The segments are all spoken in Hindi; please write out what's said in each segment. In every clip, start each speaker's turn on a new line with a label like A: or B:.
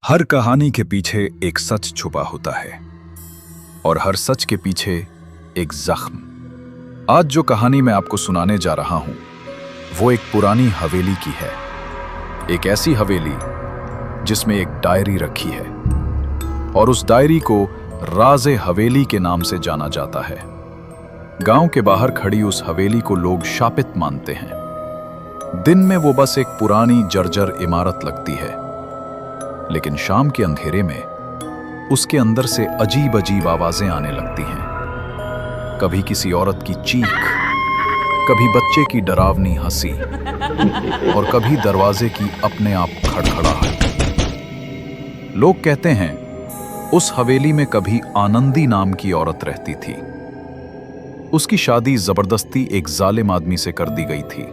A: हर कहानी के पीछे एक सच छुपा होता है और हर सच के पीछे एक जख्म। आज जो कहानी मैं आपको सुनाने जा रहा हूं वो एक पुरानी हवेली की है। एक ऐसी हवेली जिसमें एक डायरी रखी है और उस डायरी को राज़े हवेली के नाम से जाना जाता है। गांव के बाहर खड़ी उस हवेली को लोग शापित मानते हैं। दिन में वो बस एक पुरानी जर्जर इमारत लगती है, लेकिन शाम के अंधेरे में उसके अंदर से अजीब अजीब आवाजें आने लगती हैं। कभी किसी औरत की चीख, कभी बच्चे की डरावनी हंसी और कभी दरवाजे की अपने आप खड़खड़ाहट। लोग कहते हैं उस हवेली में कभी आनंदी नाम की औरत रहती थी। उसकी शादी जबरदस्ती एक जालिम आदमी से कर दी गई थी।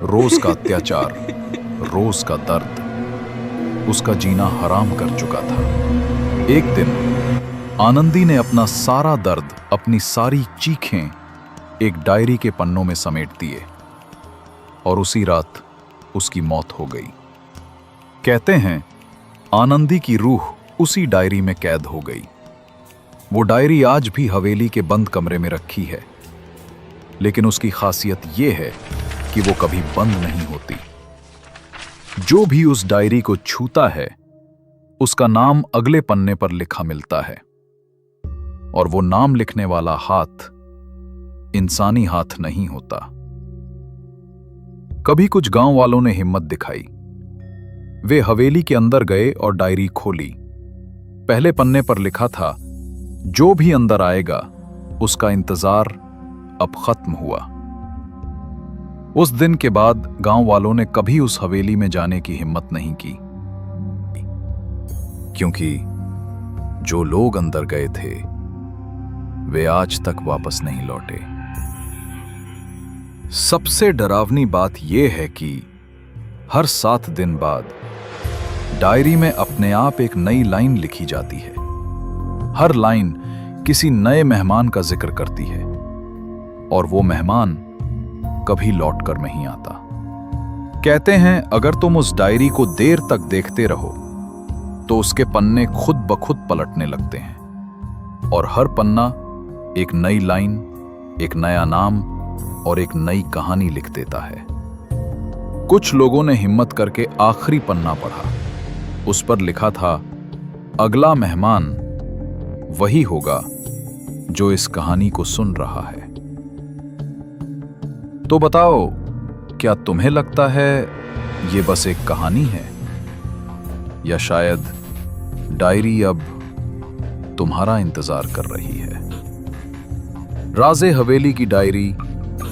A: रोज का अत्याचार, रोज का दर्द उसका जीना हराम कर चुका था। एक दिन आनंदी ने अपना सारा दर्द, अपनी सारी चीखें एक डायरी के पन्नों में समेट दिए और उसी रात उसकी मौत हो गई। कहते हैं आनंदी की रूह उसी डायरी में कैद हो गई। वो डायरी आज भी हवेली के बंद कमरे में रखी है, लेकिन उसकी खासियत यह है कि वो कभी बंद नहीं होती। जो भी उस डायरी को छूता है उसका नाम अगले पन्ने पर लिखा मिलता है, और वो नाम लिखने वाला हाथ इंसानी हाथ नहीं होता। कभी कुछ गांव वालों ने हिम्मत दिखाई। वे हवेली के अंदर गए और डायरी खोली। पहले पन्ने पर लिखा था, जो भी अंदर आएगा उसका इंतजार अब खत्म हुआ। उस दिन के बाद गांव वालों ने कभी उस हवेली में जाने की हिम्मत नहीं की, क्योंकि जो लोग अंदर गए थे वे आज तक वापस नहीं लौटे। सबसे डरावनी बात यह है कि हर 7 दिन बाद डायरी में अपने आप एक नई लाइन लिखी जाती है। हर लाइन किसी नए मेहमान का जिक्र करती है, और वो मेहमान कभी लौट कर नहीं आता। कहते हैं अगर तुम उस डायरी को देर तक देखते रहो तो उसके पन्ने खुद ब खुद पलटने लगते हैं, और हर पन्ना एक नई लाइन, एक नया नाम और एक नई कहानी लिख देता है। कुछ लोगों ने हिम्मत करके आखिरी पन्ना पढ़ा। उस पर लिखा था, अगला मेहमान वही होगा जो इस कहानी को सुन रहा है। तो बताओ, क्या तुम्हें लगता है ये बस एक कहानी है, या शायद डायरी अब तुम्हारा इंतजार कर रही है? राज़े हवेली की डायरी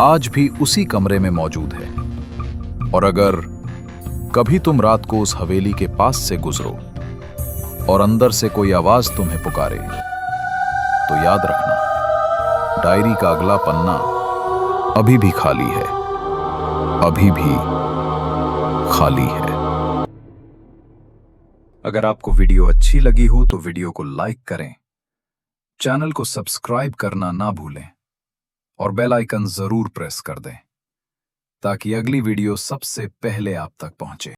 A: आज भी उसी कमरे में मौजूद है, और अगर कभी तुम रात को उस हवेली के पास से गुजरो और अंदर से कोई आवाज तुम्हें पुकारे, तो याद रखना, डायरी का अगला पन्ना अभी भी खाली है, अभी भी खाली है। अगर आपको वीडियो अच्छी लगी हो तो वीडियो को लाइक करें, चैनल को सब्सक्राइब करना ना भूलें और बेल आइकन जरूर प्रेस कर दें, ताकि अगली वीडियो सबसे पहले आप तक पहुंचे।